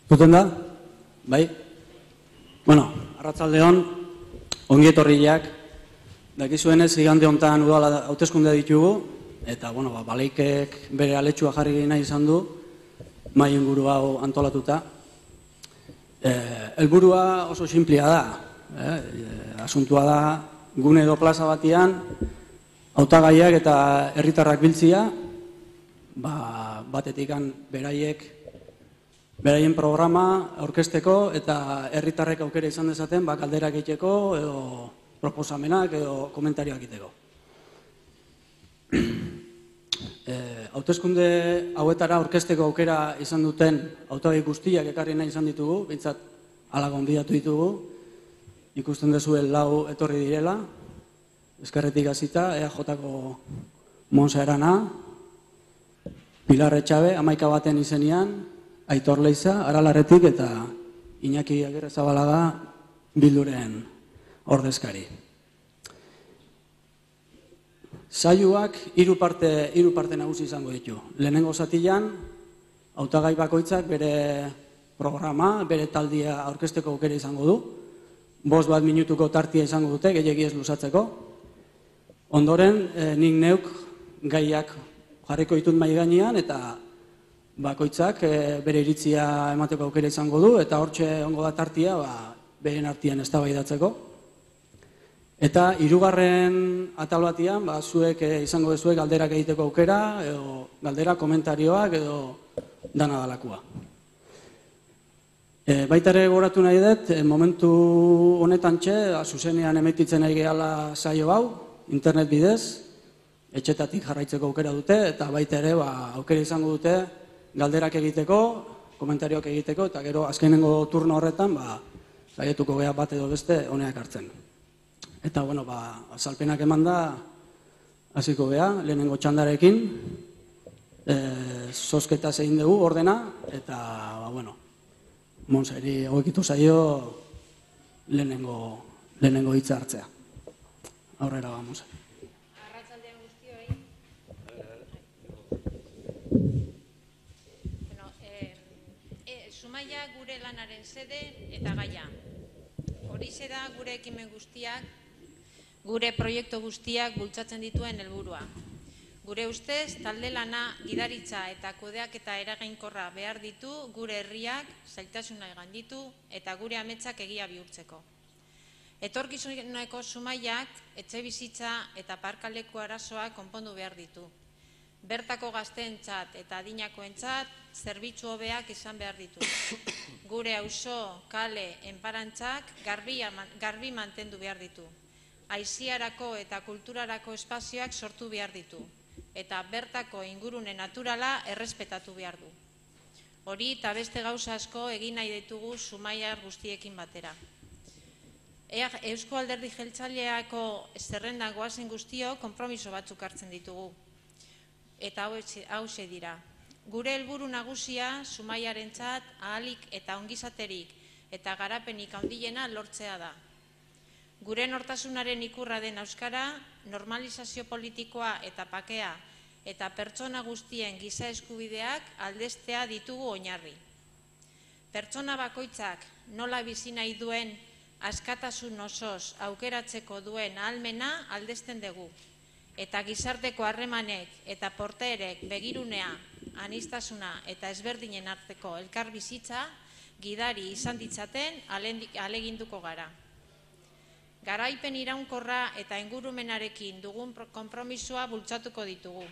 Zuten da? Bai? Bueno, arratsaldeon, ongi etorriak. Dakizuenez, igande hontan udala hauteskunde ditugu, eta, Baleikek bere aletxua jarri nahi izan du, mahai inguru hau antolatuta. Helburua oso sinplia da. Asuntua da, gune edo plaza batian, hautagaiak eta herritarrak biltzia, batetikan beraien programa aurkezteko eta herritarrek aukera izan dezaten galderak egiteko edo proposamenak edo komentarioak egiteko. Hauteskunde hauetara aurkezteko aukera izan duten hautagai guztiak ekarri nahi izan ditugu, behintzat hala gonbidatu ditugu. Ikusten duzuen 4 etorri direla, Ezkerretik hasita, EAJ-ko Monse Arana, Pilar Etxabe, 11 baten izenean, Aitor Leiza, Aralarretik eta Iñaki Agirrezabalaga Bilduren ordezkari. Saioak 3 parte nagusi izango ditu. Lehenengo zatian, hautagai bakoitzak bere programa, bere taldia aurkezteko aukera izango du. 5 minutuko tartia izango dute, gehiegi ez luzatzeko. Ondoren, nik neuk gaiak jarriko ditut mahai gainean eta bakoitzak bere iritzia emateko aukera izango du eta hortxe ongo da tartia beren artean eztabaidatzeko. Eta 3. atal batian, zuek izango duzuek galderak egiteko aukera, edo galdera komentarioak edo dana dalakua. Baita ere gogoratu nahi dut, momentu honetan zuzenean emititzen nahi gehala saio hau, internet bidez, etxetatik jarraitzeko aukera dute, eta baita ere aukera izango dute galderak egiteko, komentarioak egiteko, eta gero azkenengo turno horretan saietuko gea bat edo beste honeak hartzen. Eta, azalpenak eman da, hasiko gea, lehenengo txandarekin, zozketa zein dugu ordena, eta, Monseri egokitu zaio lehenengo hitza hartzea. Aurrera ba, Monse. Arratsaldean guztioi. Zumaia gure lanaren sede eta gaia. Horixe da gure ekimen guztiak, gure proiektu guztiak bultzatzen dituen helburua. Gure ustez, talde lana, gidaritza eta kudeaketa eraginkorra behar ditu gure herriak zailtasuna gainditu eta gure ametsak egia bihurtzeko. Etorkizuneko Zumaiak etxebizitza eta parkaleku arazoak konpondu behar ditu. Bertako gazteentzat eta adinakoentzat zerbitzu hobeak izan behar ditu. Gure auzo, kale, enparantzak garbi mantendu behar ditu. Aisiarako eta kulturarako espazioak sortu behar ditu. Eta bertako ingurune naturala errespetatu behar du. Hori eta beste gauza asko egin nahi ditugu Zumaiar guztiekin batera. Eusko Alderdi Jeltzaleako zerrendan goazen guztio konpromiso batzuk hartzen ditugu. Eta hauxe dira. Gure helburu nagusia Zumaiarentzat ahalik eta ongizaterik eta garapenik handiena lortzea da. Gure nortasunaren ikurra den euskara, normalizazio politikoa eta pakea eta pertsona guztien giza eskubideak aldeztea ditugu oinarri. Pertsona bakoitzak nola bizi nahi duen askatasun osoz aukeratzeko duen ahalmena aldezten dugu. Eta gizarteko harremanek eta portaerek begirunea, aniztasuna eta ezberdinen arteko elkarbizitza gidari izan ditzaten ahaleginduko gara. Garaipen iraunkorra eta ingurumenarekin dugun konpromisoa bultzatuko ditugu.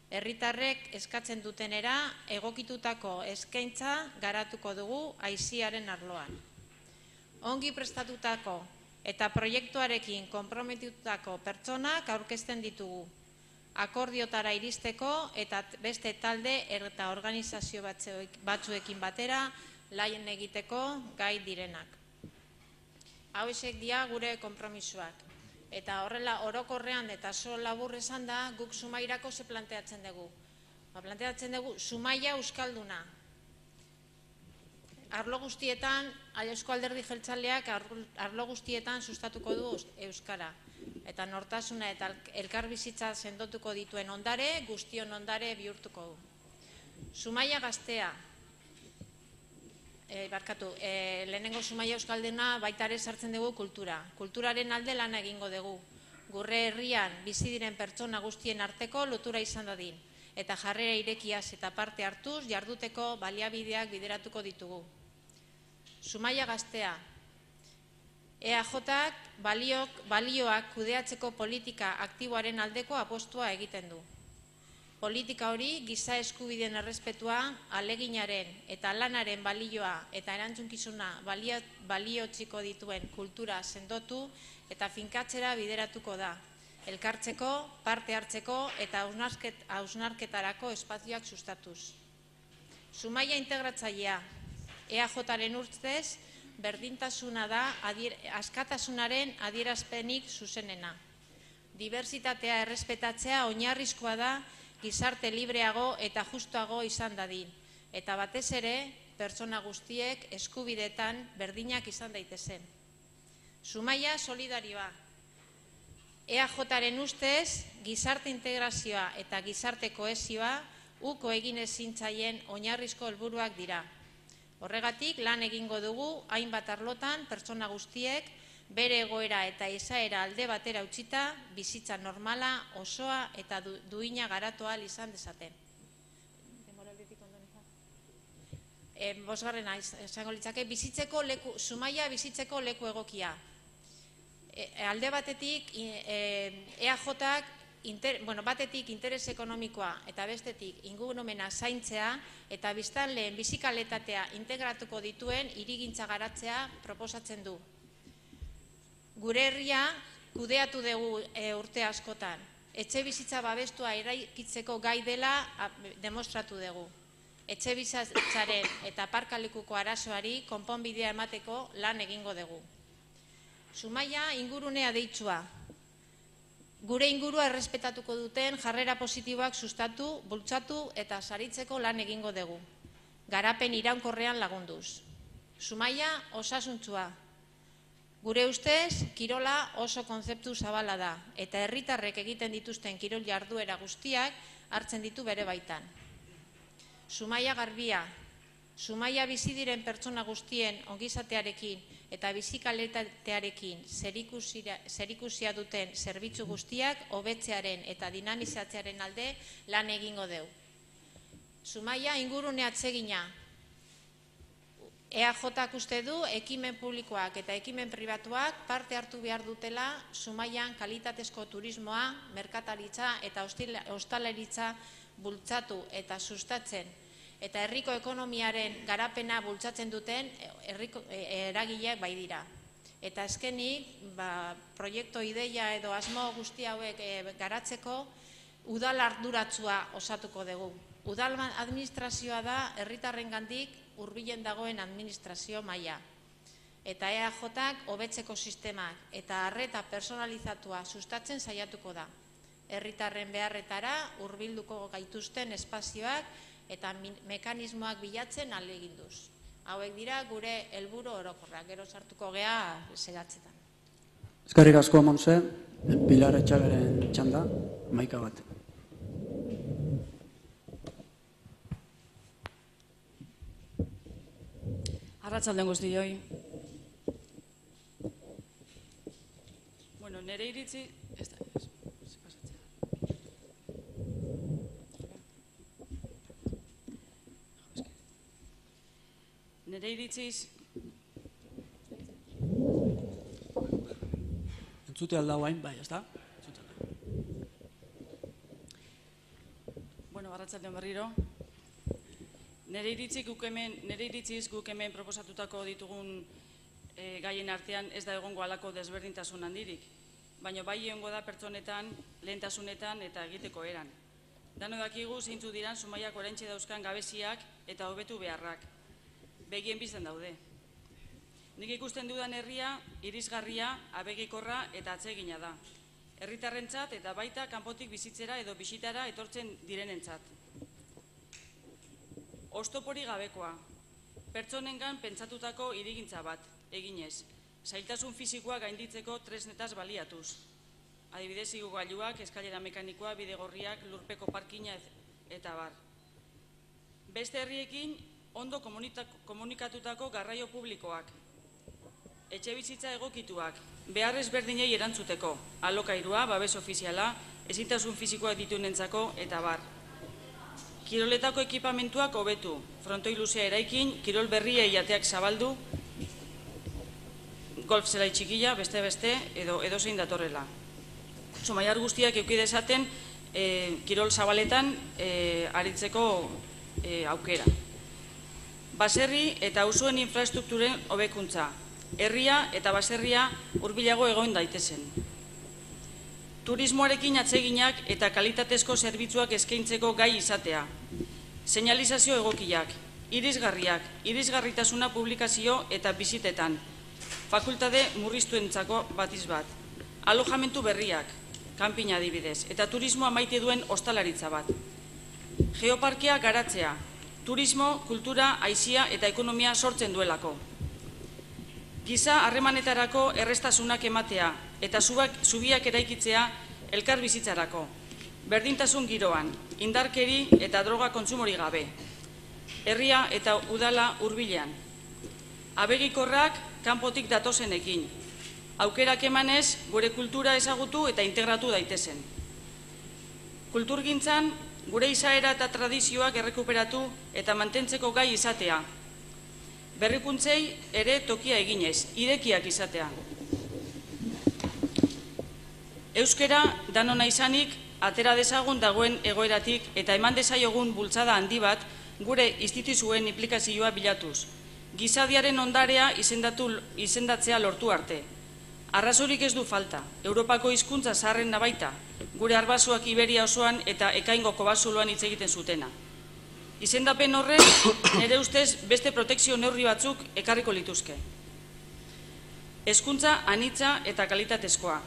Herritarrek eskatzen dutenera egokitutako eskaintza garatuko dugu aisiaren arloan. Ongi prestatutako eta proiektuarekin konprometitutako pertsonak aurkezten ditugu. Akordiotara iristeko eta beste talde eta organizazio batzuekin batera lan egiteko gai direnak. Hauexek dira gure konpromisoak. Eta horrela orokorrean eta labur esan da guk Zumairako ze planteatzen dugu. Planteatzen dugu Zumaia euskalduna. Arlo guztietan, Eusko Alderdi Jeltzaleak arlo guztietan sustatuko du euskara. Eta nortasuna eta elkarbizitza sendotuko dituen ondare, guztion ondare bihurtuko du. Zumaia gaztea. lehenengo Zumaia Euskalduna baita ere sartzen dugu kultura. Kulturaren alde lana egingo dugu. Gure herrian bizi diren pertsona guztien arteko lotura izan dadin. Eta jarrera irekiaz eta parte hartuz jarduteko baliabideak bideratuko ditugu. Zumaia gaztea. EAJak balioak kudeatzeko politika aktiboaren aldeko apostua egiten du. Politika hori giza eskubideen errespetua, aleginaren eta lanaren balioa eta erantzunkizuna baliotziko dituen kultura sendotu eta finkatzera bideratuko da. Elkartzeko, parte hartzeko eta hausnarketarako espazioak sustatuz. Zumaia integratzailea. EAJaren ustez, berdintasuna da askatasunaren adierazpenik zuzenena. Diversitatea errespetatzea oinarrizkoa da gizarte libreago eta justuago izan dadin. Eta batez ere, pertsona guztiek eskubideetan berdinak izan daitezen. Zumaia solidarioa. EAJaren ustez, gizarte integrazioa eta gizarte kohesioa uko egin ezin zaien oinarrizko helburuak dira. Horregatik lan egingo dugu hainbat arlotan pertsona guztiek bere egoera eta izaera alde batera utzita, bizitza normala, osoa eta duina garatu ahal izan dezaten. Bosgarrena esango litzake, Zumaia bizitzeko leku egokia. Alde batetik, EAJak batetik interes ekonomikoa eta bestetik ingurumena zaintzea eta biztanleen bizikalitatea integratuko dituen hirigintza garatzea proposatzen du. Gure herria kudeatu dugu urte askotan. Etxe bizitza babestua eraikitzeko gai dela demostratu dugu. Etxe bizitzaren eta parkalekuko arazoari konponbidea emateko lan egingo dugu. Zumaia ingurunea deitsua. Gure ingurua errespetatuko duten jarrera positiboak sustatu, bultzatu eta saritzeko lan egingo dugu. Garapen iraunkorrean lagunduz. Zumaia osasuntsua. Gure ustez, kirola oso kontzeptu zabala da eta herritarrek egiten dituzten kirol jarduera guztiak hartzen ditu bere baitan. Zumaia garbia. Zumaia bizi diren pertsona guztien ongizatearekin eta bizikalitatearekin zerikusia duten zerbitzu guztiak hobetzearen eta dinamizatzearen alde lan egingo dugu. Zumaia ingurune atsegina. EAJak uste du ekimen publikoak eta ekimen pribatuak parte hartu behar dutela Zumaian kalitatezko turismoa, merkataritza eta ostalaritza bultzatu eta sustatzen eta herriko ekonomiaren garapena bultzatzen duten eragileak bai dira. Eta azkenik, proiektu ideia edo asmo guzti hauek garatzeko udal arduratsua osatuko dugu. Udal administrazioa da herritarrengandik hurbilen dagoen administrazio maila. Eta EAJak hobetzeko sistemak eta arreta personalizatua sustatzen saiatuko da. Herritarren beharretara hurbilduko gaituzten espazioak eta mekanismoak bilatzen ahaleginduz. Hauek dira gure helburu orokorrak, gero sartuko gea segatzetan. Eskerrik asko, Montse. Pilar Etxagaren txanda, maika bat. Arratsaldeon guztioi. Bueno, nire iritzi... Nire iritziz... Entzute alda guain, bai, ez da? Bueno, arratsaldeon berriro. Nire iritziz guk hemen proposatutako ditugun gaien artean ez da egongo halako desberdintasun handirik, baina bai egongo da pertsonetan, lehentasunetan eta egiteko eran. Dano dakigu zeintzu diran Zumaiak oraintxe dauzkan gabeziak eta hobetu beharrak. Begien bizten daude. Nik ikusten dudan herria, irisgarria, abegikorra eta atsegina da. Herritarrentzat eta baita kanpotik bizitzera edo bisitara etortzen direnentzat. Oztopori gabekoa. Pertsonengan pentsatutako hirigintza bat, eginez. Zailtasun fisikoa gainditzeko tresnetaz baliatuz. Adibidez, igogailuak, eskailera mekanikoa, bidegorriak, lurpeko parkina eta bar. Beste herriekin ondo komunikatutako garraio publikoak, etxebizitza egokituak, behar ezberdinei erantzuteko, alokairua, babes ofiziala, ezintasun fisikoak ditunentzako eta bar. Kiroletako ekipamentuak hobetu, frontoi luzea eraikin, kirol berriei ateak zabaldu, golf zelai txikila, beste, edo zein datorrela. Zumaiar guztiak eduki dezaten kirol zabaletan aritzeko aukera. Baserri eta auzoen infrastrukturen hobekuntza, herria eta baserria hurbilago egon daitezen. Turismoarekin atseginak eta kalitatezko zerbitzuak eskaintzeko gai izatea. Seinalizazio egokiak, irisgarriak, irisgarritasuna publikazio eta bizitetan. Fakultate murriztuentzako batiz bat. Alojamentu berriak, kanpina adibidez, eta turismoa maite duen ostalaritza bat. Geoparkea garatzea, turismo, kultura, aizia eta ekonomia sortzen duelako. Giza harremanetarako errestasunak ematea eta zubiak eraikitzea elkar bizitzarako. Berdintasun giroan, indarkeri eta droga kontsumori gabe. Herria eta udala hurbilean. Abegikorrak kanpotik datozenekin. Aukerak emanez, gure kultura ezagutu eta integratu daitezen. Kulturgintzan, gure izaera eta tradizioak errekuperatu eta mantentzeko gai izatea. Berrikuntzei ere tokia eginez, irekiak izatea. Euskara danona izanik, atera dezagun dagoen egoeratik eta eman dezaiogun bultzada handi bat gure instituzioen implikazioa bilatuz. Gizadiaren ondarea izendatzea lortu arte. Arrazorik ez du falta, Europako hizkuntza zaharren nabaita, gure arbasoak Iberia osoan eta Ekaingo Kobasuloan hitz egiten zutena. Izendapen horrek, nire ustez, beste protekzio neurri batzuk ekarriko lituzke. Hezkuntza anitza eta kalitatezkoa.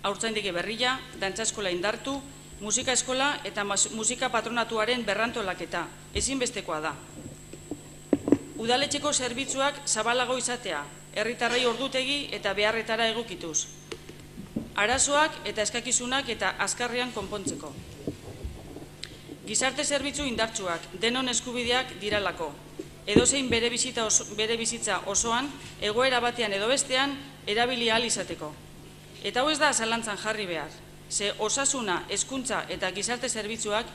Haurtzaindegi berria, dantza eskola indartu, musika eskola eta musika patronatuaren berrantolaketa, ezinbestekoa da. Udaletxeko zerbitzuak zabalago izatea, herritarrei ordutegi eta beharretara egokituz. Arazoak eta eskakizunak eta azkarrean konpontzeko. Gizarte zerbitzu indartsuak, denon eskubideak diralako. Edozein bere bizitza osoan, egoera batean edo bestean, erabili ahal izateko. Eta hau ez da zalantzan jarri behar, ze osasuna, hezkuntza eta gizarte zerbitzuak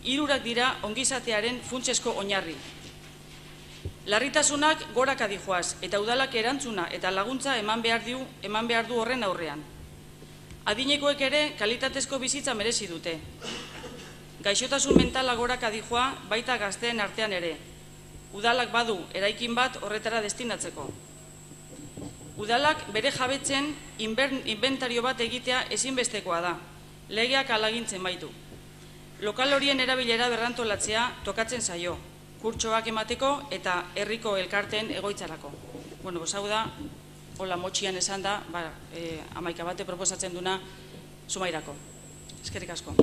hirurak dira ongizatearen funtsesko oinarri. Larritasunak goraka dijoaz eta udalak erantzuna eta laguntza eman behar du horren aurrean. Adinekoek ere kalitatezko bizitza merezi dute. Gaixotasun mentala goraka dijoa baita gazteen artean ere. Udalak badu eraikin bat horretara destinatzeko. Udalak bere jabetzen inventario bat egitea ezinbestekoa da. Legeak alagintzen baitu. Lokal horien erabilera berrantolatzea tokatzen zaio. Kurtsoak emateko eta herriko elkarteen egoitzarako. Bueno, hau da, hola motxian esan da, 11 bate proposatzen duna Zumairako. Eskerrik asko.